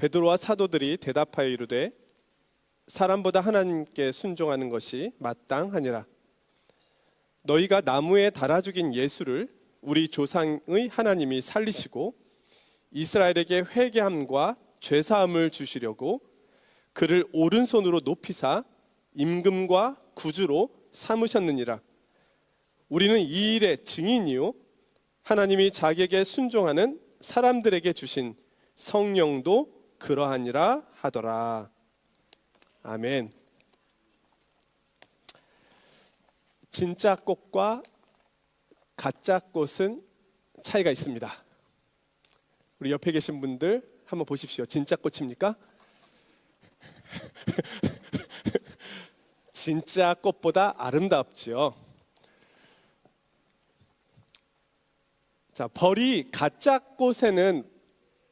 베드로와 사도들이 대답하여 이르되 사람보다 하나님께 순종하는 것이 마땅하니라. 너희가 나무에 달아 죽인 예수를 우리 조상의 하나님이 살리시고 이스라엘에게 회개함과 죄사함을 주시려고 그를 오른손으로 높이사 임금과 구주로 삼으셨느니라. 우리는 이 일의 증인이요 하나님이 자기에게 순종하는 사람들에게 주신 성령도 그러하니라 하더라. 아멘. 진짜 꽃과 가짜 꽃은 차이가 있습니다. 우리 옆에 계신 분들 한번 보십시오. 진짜 꽃입니까? 진짜 꽃보다 아름답죠. 자, 벌이 가짜 꽃에는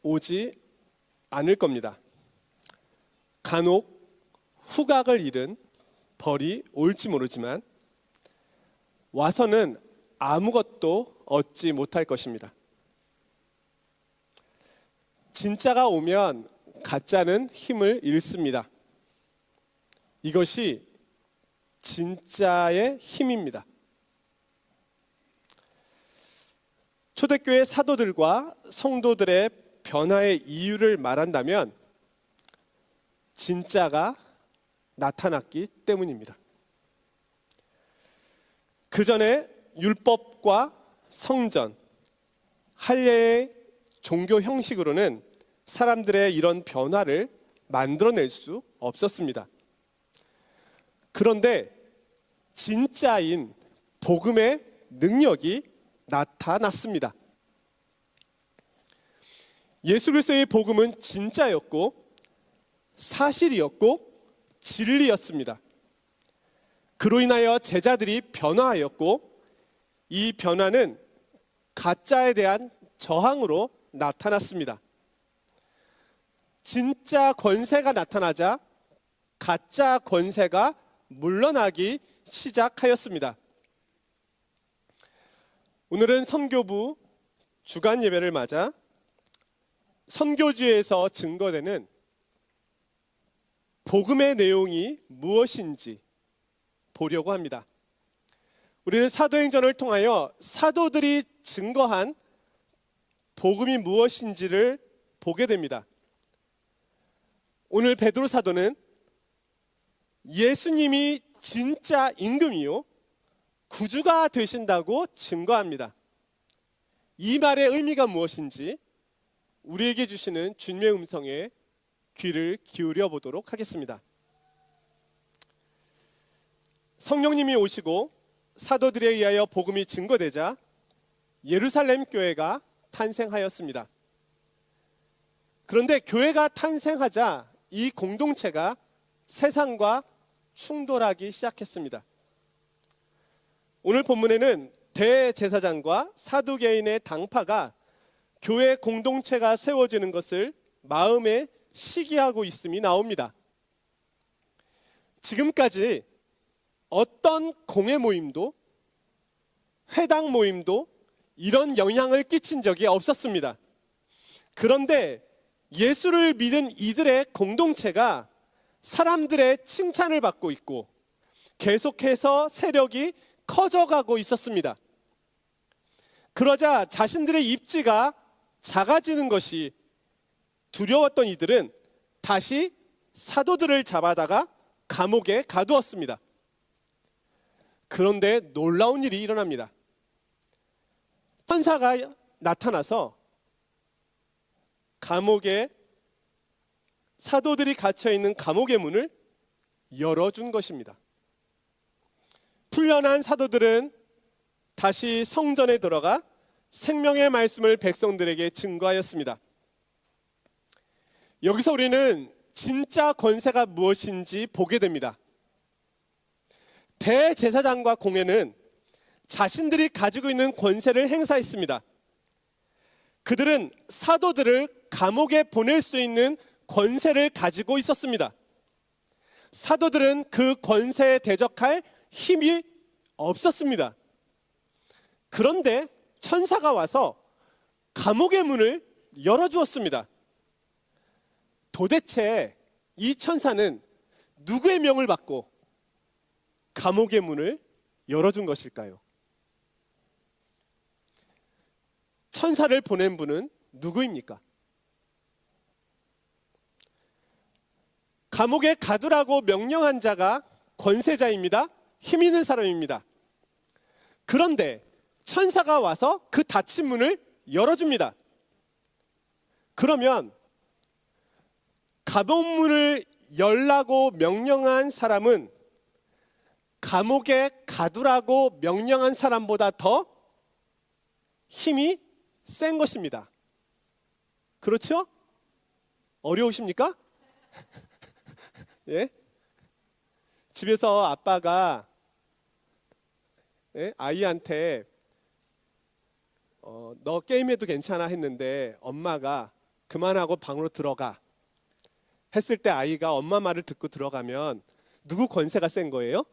오지 않을 겁니다. 간혹 후각을 잃은 벌이 올지 모르지만 와서는 아무것도 얻지 못할 것입니다. 진짜가 오면 가짜는 힘을 잃습니다. 이것이 진짜의 힘입니다. 초대교회 사도들과 성도들의 변화의 이유를 말한다면 진짜가 나타났기 때문입니다. 그 전에 율법과 성전, 할례의 종교 형식으로는 사람들의 이런 변화를 만들어낼 수 없었습니다. 그런데 진짜인 복음의 능력이 나타났습니다. 예수 그리스도의 복음은 진짜였고 사실이었고 진리였습니다. 그로 인하여 제자들이 변화하였고 이 변화는 가짜에 대한 저항으로 나타났습니다. 진짜 권세가 나타나자 가짜 권세가 물러나기 시작하였습니다. 오늘은 선교부 주간 예배를 맞아 선교지에서 증거되는 복음의 내용이 무엇인지 보려고 합니다. 우리는 사도행전을 통하여 사도들이 증거한 복음이 무엇인지를 보게 됩니다. 오늘 베드로 사도는 예수님이 진짜 임금이요 구주가 되신다고 증거합니다. 이 말의 의미가 무엇인지 우리에게 주시는 주님의 음성에 귀를 기울여 보도록 하겠습니다. 성령님이 오시고 사도들에 의하여 복음이 증거되자 예루살렘 교회가 탄생하였습니다. 그런데 교회가 탄생하자 이 공동체가 세상과 충돌하기 시작했습니다. 오늘 본문에는 대제사장과 사두개인의 당파가 교회 공동체가 세워지는 것을 마음에 시기하고 있음이 나옵니다. 지금까지 어떤 공회 모임도 회당 모임도 이런 영향을 끼친 적이 없었습니다. 그런데 예수를 믿은 이들의 공동체가 사람들의 칭찬을 받고 있고 계속해서 세력이 커져가고 있었습니다. 그러자 자신들의 입지가 작아지는 것이 두려웠던 이들은 다시 사도들을 잡아다가 감옥에 가두었습니다. 그런데 놀라운 일이 일어납니다. 천사가 나타나서 감옥에 사도들이 갇혀있는 감옥의 문을 열어준 것입니다. 풀려난 사도들은 다시 성전에 들어가 생명의 말씀을 백성들에게 증거하였습니다. 여기서 우리는 진짜 권세가 무엇인지 보게 됩니다. 대제사장과 공회는 자신들이 가지고 있는 권세를 행사했습니다. 그들은 사도들을 감옥에 보낼 수 있는 권세를 가지고 있었습니다. 사도들은 그 권세에 대적할 힘이 없었습니다. 그런데 천사가 와서 감옥의 문을 열어주었습니다. 도대체 이 천사는 누구의 명을 받고 감옥의 문을 열어준 것일까요? 천사를 보낸 분은 누구입니까? 감옥에 가두라고 명령한 자가 권세자입니다. 힘 있는 사람입니다. 그런데 천사가 와서 그 닫힌 문을 열어줍니다. 그러면 감옥 문을 열라고 명령한 사람은 감옥에 가두라고 명령한 사람보다 더 힘이 센 것입니다. 그렇죠? 어려우십니까? 예? 집에서 아빠가 아이한테 너 게임해도 괜찮아 했는데 엄마가 그만하고 방으로 들어가 했을 때 아이가 엄마 말을 듣고 들어가면 누구 권세가 센 거예요?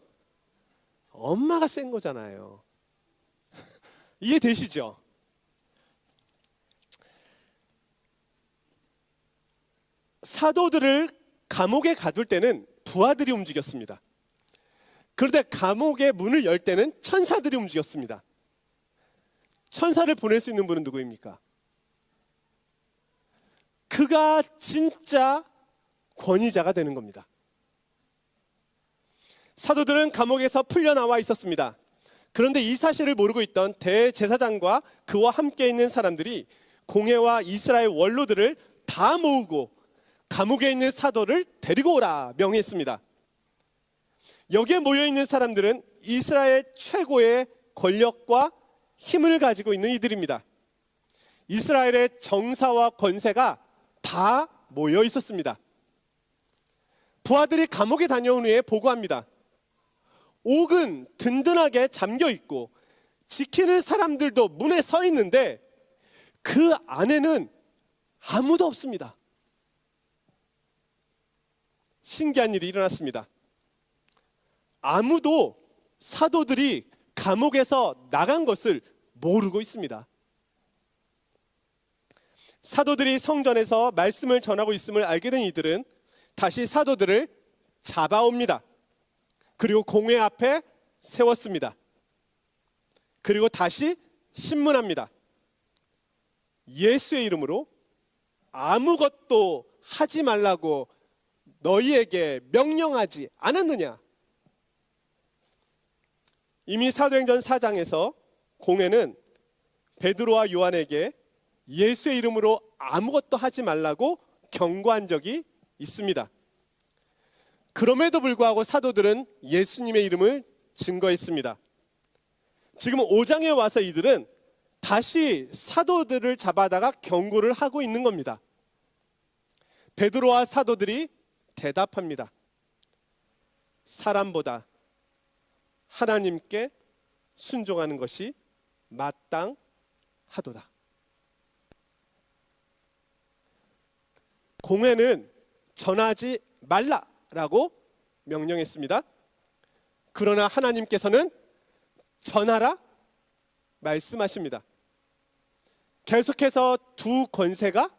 엄마가 센 거잖아요. 이해되시죠? 사도들을 감옥에 가둘 때는 부하들이 움직였습니다. 그런데 감옥의 문을 열 때는 천사들이 움직였습니다. 천사를 보낼 수 있는 분은 누구입니까? 그가 진짜 권위자가 되는 겁니다. 사도들은 감옥에서 풀려나와 있었습니다. 그런데 이 사실을 모르고 있던 대제사장과 그와 함께 있는 사람들이 공회와 이스라엘 원로들을 다 모으고 감옥에 있는 사도를 데리고 오라 명했습니다. 여기에 모여있는 사람들은 이스라엘 최고의 권력과 힘을 가지고 있는 이들입니다. 이스라엘의 정사와 권세가 다 모여 있었습니다. 부하들이 감옥에 다녀온 후에 보고합니다. 옥은 든든하게 잠겨 있고 지키는 사람들도 문에 서 있는데 그 안에는 아무도 없습니다. 신기한 일이 일어났습니다. 아무도 사도들이 감옥에서 나간 것을 모르고 있습니다. 사도들이 성전에서 말씀을 전하고 있음을 알게 된 이들은 다시 사도들을 잡아옵니다. 그리고 공회 앞에 세웠습니다. 그리고 다시 신문합니다. 예수의 이름으로 아무것도 하지 말라고 너희에게 명령하지 않았느냐? 이미 사도행전 4장에서 공회는 베드로와 요한에게 예수의 이름으로 아무것도 하지 말라고 경고한 적이 있습니다. 그럼에도 불구하고 사도들은 예수님의 이름을 증거했습니다. 지금 5장에 와서 이들은 다시 사도들을 잡아다가 경고를 하고 있는 겁니다. 베드로와 사도들이 대답합니다. 사람보다 하나님께 순종하는 것이 마땅하도다. 공회는 전하지 말라라고 명령했습니다. 그러나 하나님께서는 전하라 말씀하십니다. 계속해서 두 권세가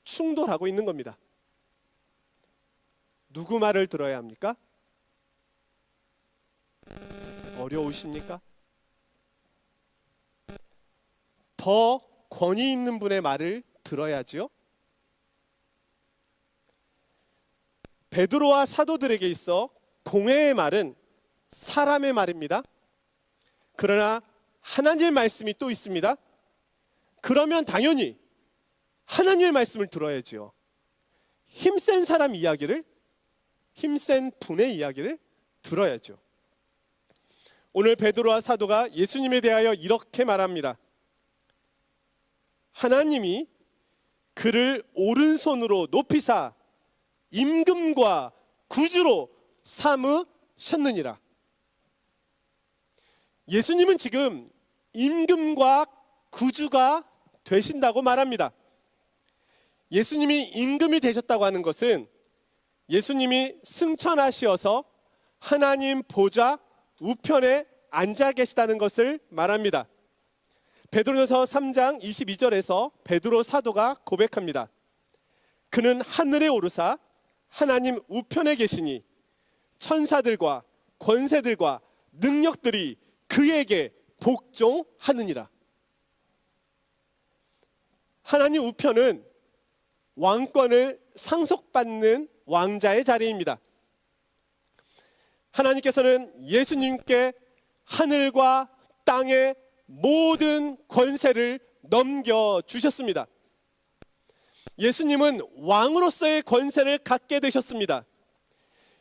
충돌하고 있는 겁니다. 누구 말을 들어야 합니까? 어려우십니까? 더 권위 있는 분의 말을 들어야지요. 베드로와 사도들에게 있어 공회의 말은 사람의 말입니다. 그러나 하나님의 말씀이 또 있습니다. 그러면 당연히 하나님의 말씀을 들어야지요. 힘센 사람 이야기를, 힘센 분의 이야기를 들어야죠. 오늘 베드로와 사도가 예수님에 대하여 이렇게 말합니다. 하나님이 그를 오른손으로 높이사 임금과 구주로 삼으셨느니라. 예수님은 지금 임금과 구주가 되신다고 말합니다. 예수님이 임금이 되셨다고 하는 것은 예수님이 승천하시어서 하나님 보좌 우편에 앉아 계시다는 것을 말합니다. 베드로전서 3장 22절에서 베드로 사도가 고백합니다. 그는 하늘에 오르사 하나님 우편에 계시니 천사들과 권세들과 능력들이 그에게 복종하느니라. 하나님 우편은 왕권을 상속받는 왕자의 자리입니다. 하나님께서는 예수님께 하늘과 땅의 모든 권세를 넘겨주셨습니다. 예수님은 왕으로서의 권세를 갖게 되셨습니다.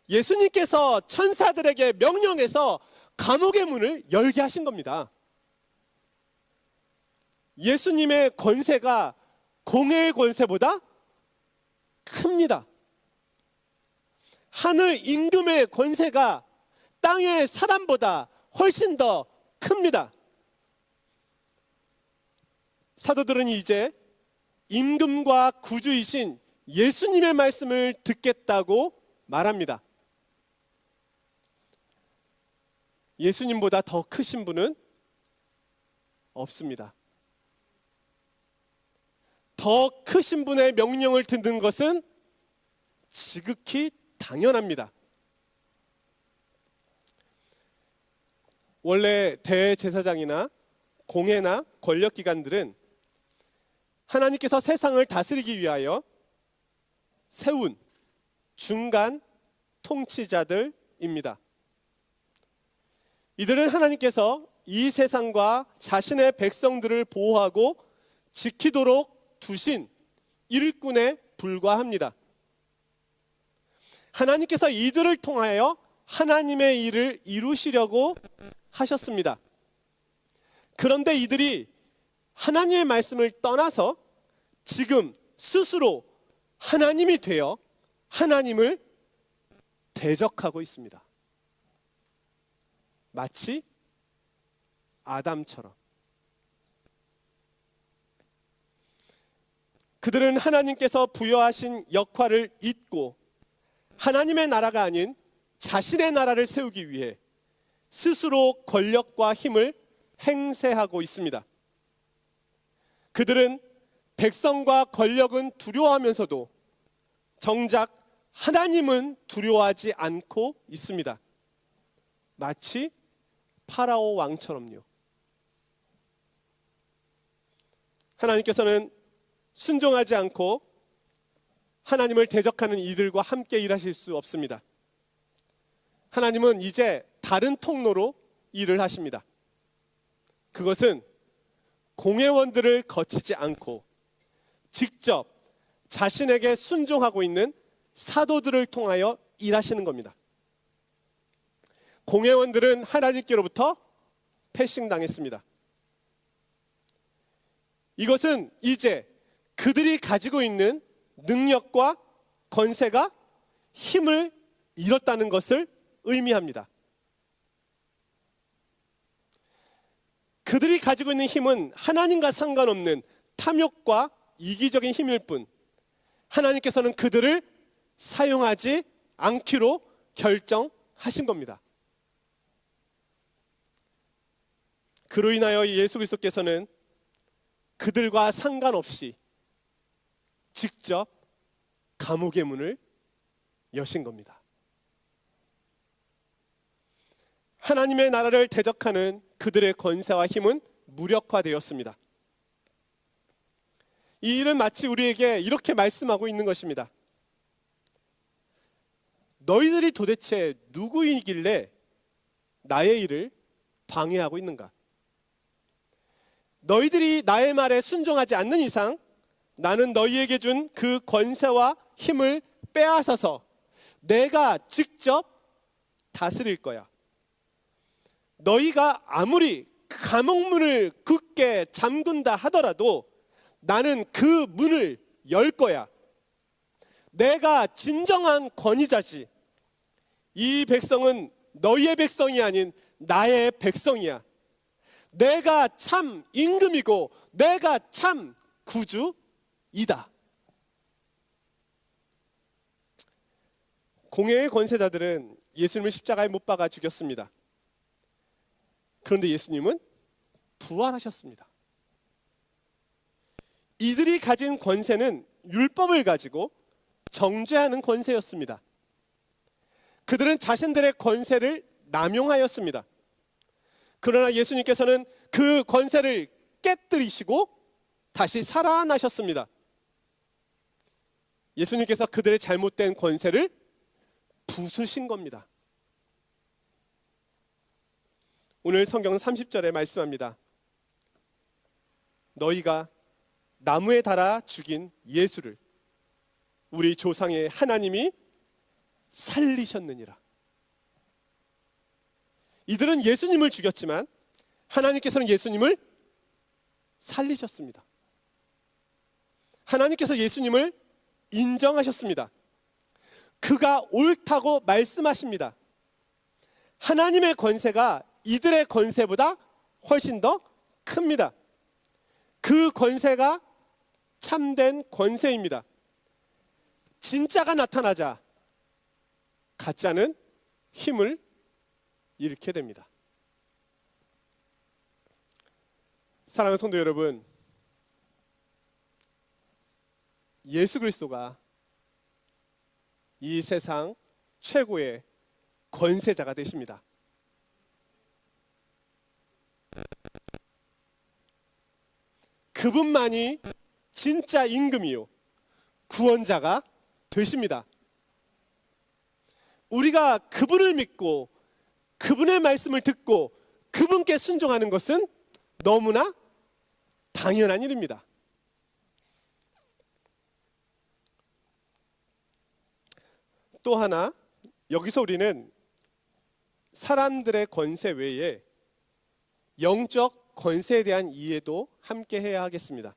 예수님께서 천사들에게 명령해서 감옥의 문을 열게 하신 겁니다. 예수님의 권세가 공회의 권세보다 큽니다. 하늘 임금의 권세가 땅의 사람보다 훨씬 더 큽니다. 사도들은 이제 임금과 구주이신 예수님의 말씀을 듣겠다고 말합니다. 예수님보다 더 크신 분은 없습니다. 더 크신 분의 명령을 듣는 것은 지극히 당연합니다. 원래 대제사장이나 공회나 권력기관들은 하나님께서 세상을 다스리기 위하여 세운 중간 통치자들입니다. 이들은 하나님께서 이 세상과 자신의 백성들을 보호하고 지키도록 두신 일꾼에 불과합니다. 하나님께서 이들을 통하여 하나님의 일을 이루시려고 하셨습니다. 그런데 이들이 하나님의 말씀을 떠나서 지금 스스로 하나님이 되어 하나님을 대적하고 있습니다. 마치 아담처럼. 그들은 하나님께서 부여하신 역할을 잊고 하나님의 나라가 아닌 자신의 나라를 세우기 위해 스스로 권력과 힘을 행세하고 있습니다. 그들은 백성과 권력은 두려워하면서도 정작 하나님은 두려워하지 않고 있습니다. 마치 파라오 왕처럼요. 하나님께서는 순종하지 않고 하나님을 대적하는 이들과 함께 일하실 수 없습니다. 하나님은 이제 다른 통로로 일을 하십니다. 그것은 공회원들을 거치지 않고 직접 자신에게 순종하고 있는 사도들을 통하여 일하시는 겁니다. 공회원들은 하나님께로부터 패싱당했습니다. 이것은 이제 그들이 가지고 있는 능력과 권세가 힘을 잃었다는 것을 의미합니다. 그들이 가지고 있는 힘은 하나님과 상관없는 탐욕과 이기적인 힘일 뿐, 하나님께서는 그들을 사용하지 않기로 결정하신 겁니다. 그로 인하여 예수 그리스도께서는 그들과 상관없이 직접 감옥의 문을 여신 겁니다. 하나님의 나라를 대적하는 그들의 권세와 힘은 무력화되었습니다. 이 일은 마치 우리에게 이렇게 말씀하고 있는 것입니다. 너희들이 도대체 누구이길래 나의 일을 방해하고 있는가? 너희들이 나의 말에 순종하지 않는 이상 나는 너희에게 준 그 권세와 힘을 빼앗아서 내가 직접 다스릴 거야. 너희가 아무리 감옥문을 굳게 잠근다 하더라도 나는 그 문을 열 거야. 내가 진정한 권위자지. 이 백성은 너희의 백성이 아닌 나의 백성이야. 내가 참 임금이고 내가 참 구주이다. 공회의 권세자들은 예수님을 십자가에 못 박아 죽였습니다. 그런데 예수님은 부활하셨습니다. 이들이 가진 권세는 율법을 가지고 정죄하는 권세였습니다. 그들은 자신들의 권세를 남용하였습니다. 그러나 예수님께서는 그 권세를 깨뜨리시고 다시 살아나셨습니다. 예수님께서 그들의 잘못된 권세를 부수신 겁니다. 오늘 성경은 30절에 말씀합니다. 너희가 나무에 달아 죽인 예수를 우리 조상의 하나님이 살리셨느니라. 이들은 예수님을 죽였지만 하나님께서는 예수님을 살리셨습니다. 하나님께서 예수님을 인정하셨습니다. 그가 옳다고 말씀하십니다. 하나님의 권세가 이들의 권세보다 훨씬 더 큽니다. 그 권세가 참된 권세입니다. 진짜가 나타나자 가짜는 힘을 잃게 됩니다. 사랑하는 성도 여러분, 예수 그리스도가 이 세상 최고의 권세자가 되십니다. 그분만이 진짜 임금이요 구원자가 되십니다. 우리가 그분을 믿고 그분의 말씀을 듣고 그분께 순종하는 것은 너무나 당연한 일입니다. 또 하나, 여기서 우리는 사람들의 권세 외에 영적 권세에 대한 이해도 함께 해야 하겠습니다.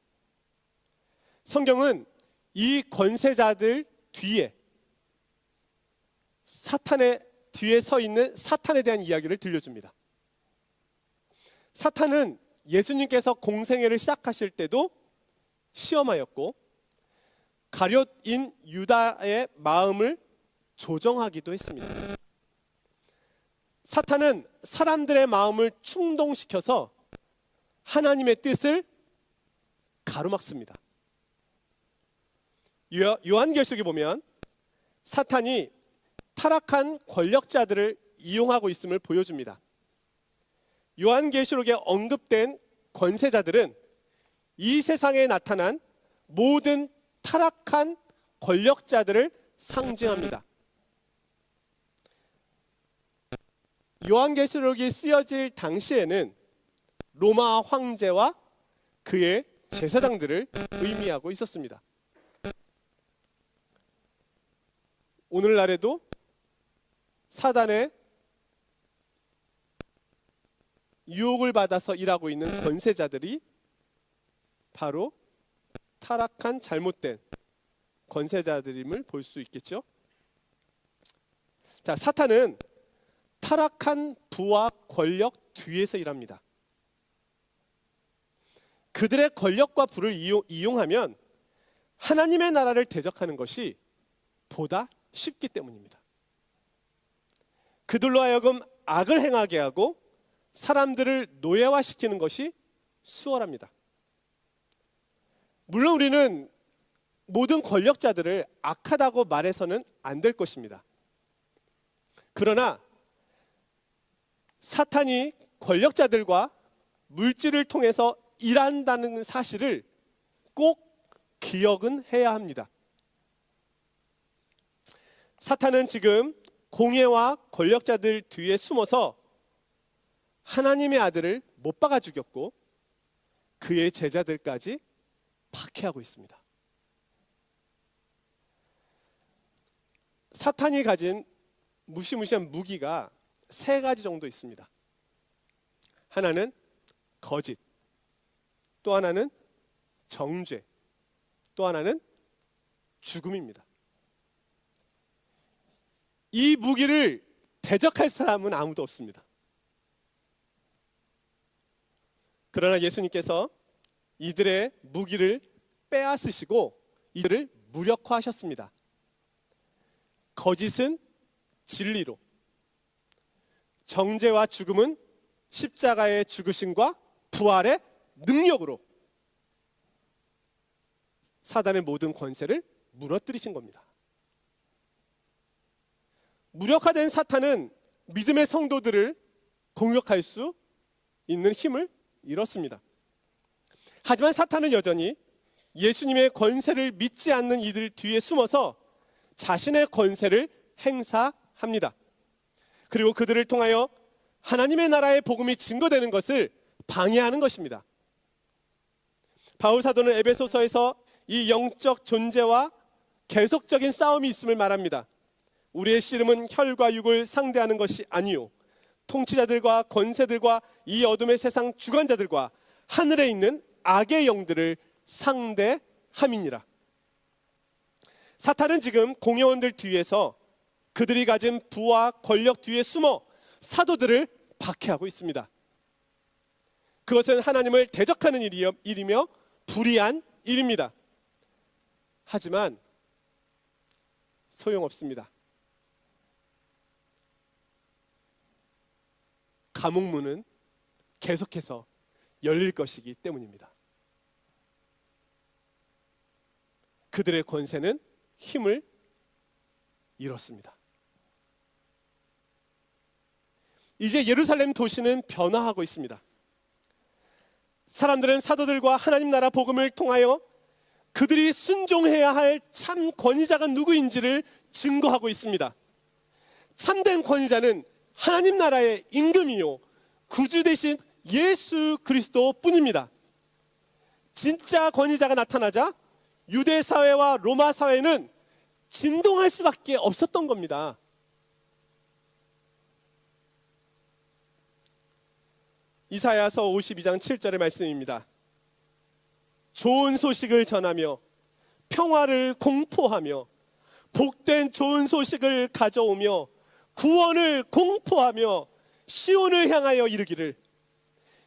성경은 이 권세자들 뒤에 사탄의 뒤에 서 있는 사탄에 대한 이야기를 들려줍니다. 사탄은 예수님께서 공생애를 시작하실 때도 시험하였고 가룟인 유다의 마음을 조정하기도 했습니다. 사탄은 사람들의 마음을 충동시켜서 하나님의 뜻을 가로막습니다. 요한계시록에 보면 사탄이 타락한 권력자들을 이용하고 있음을 보여줍니다. 요한계시록에 언급된 권세자들은 이 세상에 나타난 모든 타락한 권력자들을 상징합니다. 요한계시록이 쓰여질 당시에는 로마 황제와 그의 제사장들을 의미하고 있었습니다. 오늘날에도 사단의 유혹을 받아서 일하고 있는 권세자들이 바로 타락한 잘못된 권세자들임을 볼 수 있겠죠. 자, 사탄은 타락한 부와 권력 뒤에서 일합니다. 그들의 권력과 부를 이용하면 하나님의 나라를 대적하는 것이 보다 쉽기 때문입니다. 그들로 하여금 악을 행하게 하고 사람들을 노예화시키는 것이 수월합니다. 물론 우리는 모든 권력자들을 악하다고 말해서는 안 될 것입니다. 그러나 사탄이 권력자들과 물질을 통해서 일한다는 사실을 꼭 기억은 해야 합니다. 사탄은 지금 공예와 권력자들 뒤에 숨어서 하나님의 아들을 못 박아 죽였고 그의 제자들까지 박해하고 있습니다. 사탄이 가진 무시무시한 무기가 세 가지 정도 있습니다. 하나는 거짓, 또 하나는 정죄, 또 하나는 죽음입니다. 이 무기를 대적할 사람은 아무도 없습니다. 그러나 예수님께서 이들의 무기를 빼앗으시고 이들을 무력화하셨습니다. 거짓은 진리로, 정죄와 죽음은 십자가의 죽으심과 부활의 능력으로 사단의 모든 권세를 무너뜨리신 겁니다. 무력화된 사탄은 믿음의 성도들을 공격할 수 있는 힘을 잃었습니다. 하지만 사탄은 여전히 예수님의 권세를 믿지 않는 이들 뒤에 숨어서 자신의 권세를 행사합니다. 그리고 그들을 통하여 하나님의 나라의 복음이 증거되는 것을 방해하는 것입니다. 바울 사도는 에베소서에서 이 영적 존재와 계속적인 싸움이 있음을 말합니다. 우리의 씨름은 혈과 육을 상대하는 것이 아니요 통치자들과 권세들과 이 어둠의 세상 주관자들과 하늘에 있는 악의 영들을 상대함이니라. 사탄은 지금 공회원들 뒤에서 그들이 가진 부와 권력 뒤에 숨어 사도들을 박해하고 있습니다. 그것은 하나님을 대적하는 일이며 불의한 일입니다. 하지만 소용없습니다. 감옥문은 계속해서 열릴 것이기 때문입니다. 그들의 권세는 힘을 잃었습니다. 이제 예루살렘 도시는 변화하고 있습니다. 사람들은 사도들과 하나님 나라 복음을 통하여 그들이 순종해야 할 참 권위자가 누구인지를 증거하고 있습니다. 참된 권위자는 하나님 나라의 임금이요 구주 되신 예수 그리스도 뿐입니다. 진짜 권위자가 나타나자 유대 사회와 로마 사회는 진동할 수밖에 없었던 겁니다. 이사야서 52장 7절의 말씀입니다. 좋은 소식을 전하며 평화를 공포하며 복된 좋은 소식을 가져오며 구원을 공포하며 시온을 향하여 이르기를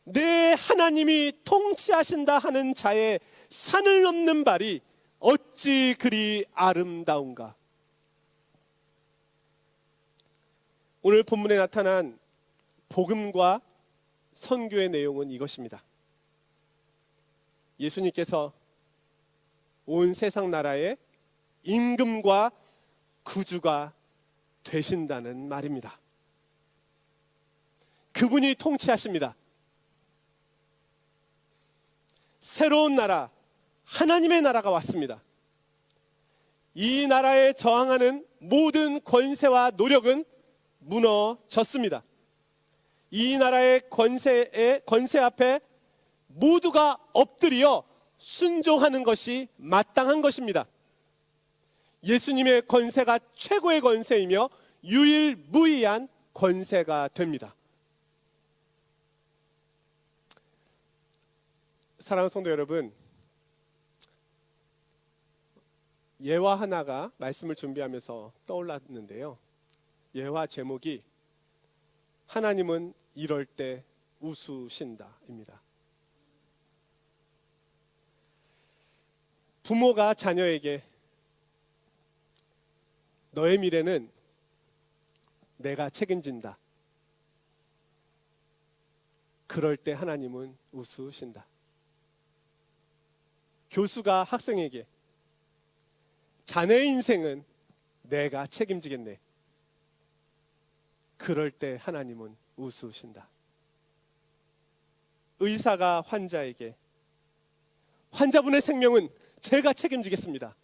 내 하나님이 통치하신다 하는 자의 산을 넘는 발이 어찌 그리 아름다운가. 오늘 본문에 나타난 복음과 선교의 내용은 이것입니다. 예수님께서 온 세상 나라의 임금과 구주가 되신다는 말입니다. 그분이 통치하십니다. 새로운 나라, 하나님의 나라가 왔습니다. 이 나라에 저항하는 모든 권세와 노력은 무너졌습니다. 이 나라의 권세 앞에 모두가 엎드려 순종하는 것이 마땅한 것입니다. 예수님의 권세가 최고의 권세이며 유일무이한 권세가 됩니다. 사랑하는 성도 여러분, 예화 하나가 말씀을 준비하면서 떠올랐는데요. 예화 제목이 하나님은 이럴 때 웃으신다입니다. 부모가 자녀에게 너의 미래는 내가 책임진다. 그럴 때 하나님은 웃으신다. 교수가 학생에게 자네의 인생은 내가 책임지겠네. 그럴 때 하나님은 웃으신다. 의사가 환자에게 환자분의 생명은 제가 책임지겠습니다.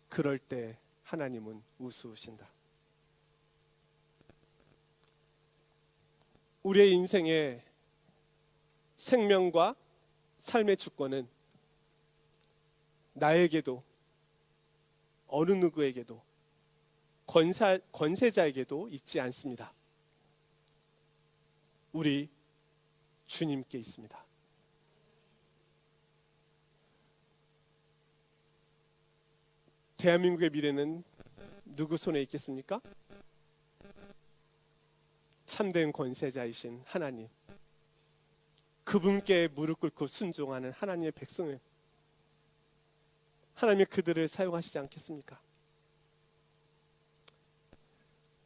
그럴 때 하나님은 웃으신다. 우리의 인생의 생명과 삶의 주권은 나에게도 어느 누구에게도 권세자에게도 있지 않습니다. 우리 주님께 있습니다. 대한민국의 미래는 누구 손에 있겠습니까? 참된 권세자이신 하나님, 그분께 무릎 꿇고 순종하는 하나님의 백성을 하나님이 그들을 사용하시지 않겠습니까?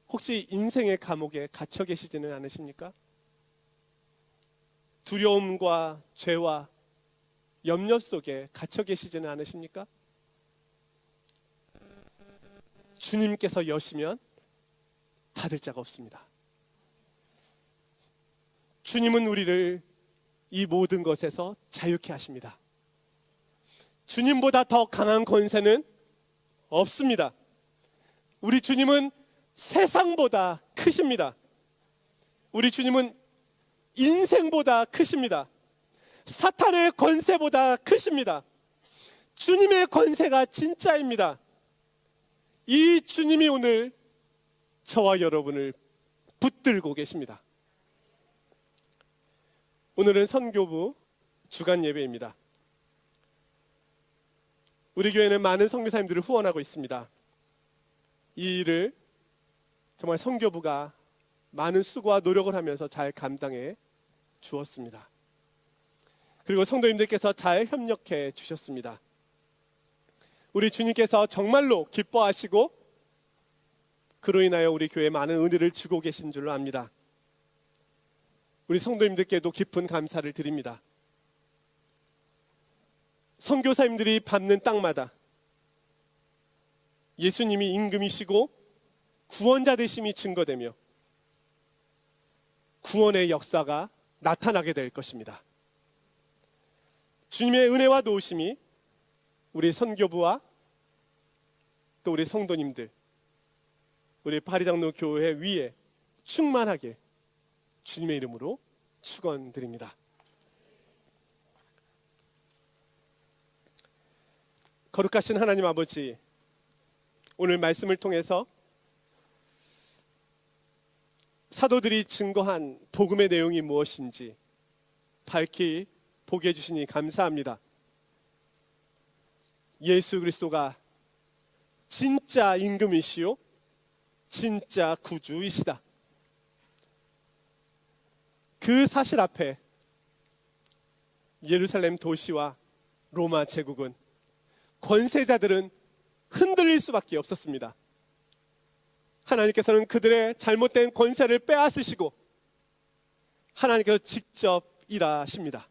혹시 인생의 감옥에 갇혀 계시지는 않으십니까? 두려움과 죄와 염려 속에 갇혀 계시지는 않으십니까? 주님께서 여시면 닫을 자가 없습니다. 주님은 우리를 이 모든 것에서 자유케 하십니다. 주님보다 더 강한 권세는 없습니다. 우리 주님은 세상보다 크십니다. 우리 주님은 인생보다 크십니다. 사탄의 권세보다 크십니다. 주님의 권세가 진짜입니다. 이 주님이 오늘 저와 여러분을 붙들고 계십니다. 오늘은 선교부 주간 예배입니다. 우리 교회는 많은 선교사님들을 후원하고 있습니다. 이 일을 정말 선교부가 많은 수고와 노력을 하면서 잘 감당해 주었습니다. 그리고 성도님들께서 잘 협력해 주셨습니다. 우리 주님께서 정말로 기뻐하시고 그로 인하여 우리 교회에 많은 은혜를 주고 계신 줄로 압니다. 우리 성도님들께도 깊은 감사를 드립니다. 선교사님들이 밟는 땅마다 예수님이 임금이시고 구원자 되심이 증거되며 구원의 역사가 나타나게 될 것입니다. 주님의 은혜와 도우심이 우리 선교부와 또 우리 성도님들, 우리 파리장로 교회 위에 충만하길 주님의 이름으로 축원드립니다. 거룩하신 하나님 아버지, 오늘 말씀을 통해서 사도들이 증거한 복음의 내용이 무엇인지 밝히 보게 해주시니 감사합니다. 예수 그리스도가 진짜 임금이시요 진짜 구주이시다. 그 사실 앞에 예루살렘 도시와 로마 제국은, 권세자들은 흔들릴 수밖에 없었습니다. 하나님께서는 그들의 잘못된 권세를 빼앗으시고 하나님께서 직접 일하십니다.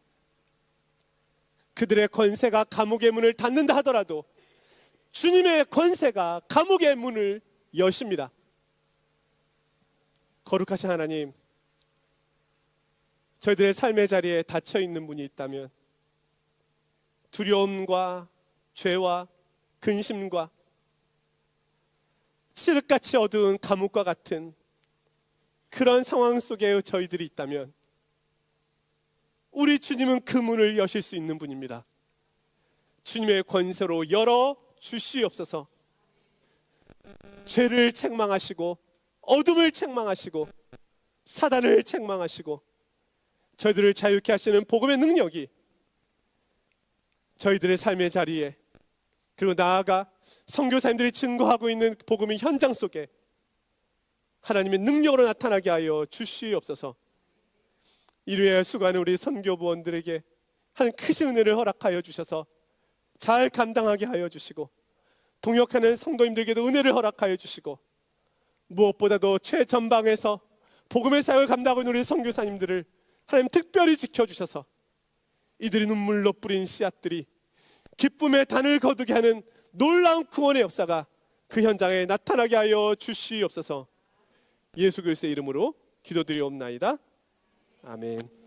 그들의 권세가 감옥의 문을 닫는다 하더라도 주님의 권세가 감옥의 문을 여십니다. 거룩하신 하나님, 저희들의 삶의 자리에 닫혀있는 분이 있다면 두려움과 죄와 근심과 칠흑같이 어두운 감옥과 같은 그런 상황 속에 저희들이 있다면 우리 주님은 그 문을 여실 수 있는 분입니다. 주님의 권세로 열어 주시옵소서. 죄를 책망하시고 어둠을 책망하시고 사단을 책망하시고 저희들을 자유케 하시는 복음의 능력이 저희들의 삶의 자리에, 그리고 나아가 선교사님들이 증거하고 있는 복음의 현장 속에 하나님의 능력으로 나타나게 하여 주시옵소서. 이를 위하여 수고하는 우리 선교부원들에게 하나님 크신 은혜를 허락하여 주셔서 잘 감당하게 하여 주시고, 동역하는 성도님들에게도 은혜를 허락하여 주시고, 무엇보다도 최전방에서 복음의 사역을 감당하고 있는 우리 선교사님들을 하나님 특별히 지켜주셔서 이들이 눈물로 뿌린 씨앗들이 기쁨의 단을 거두게 하는 놀라운 구원의 역사가 그 현장에 나타나게 하여 주시옵소서. 예수 그리스도의 이름으로 기도드리옵나이다. 아멘.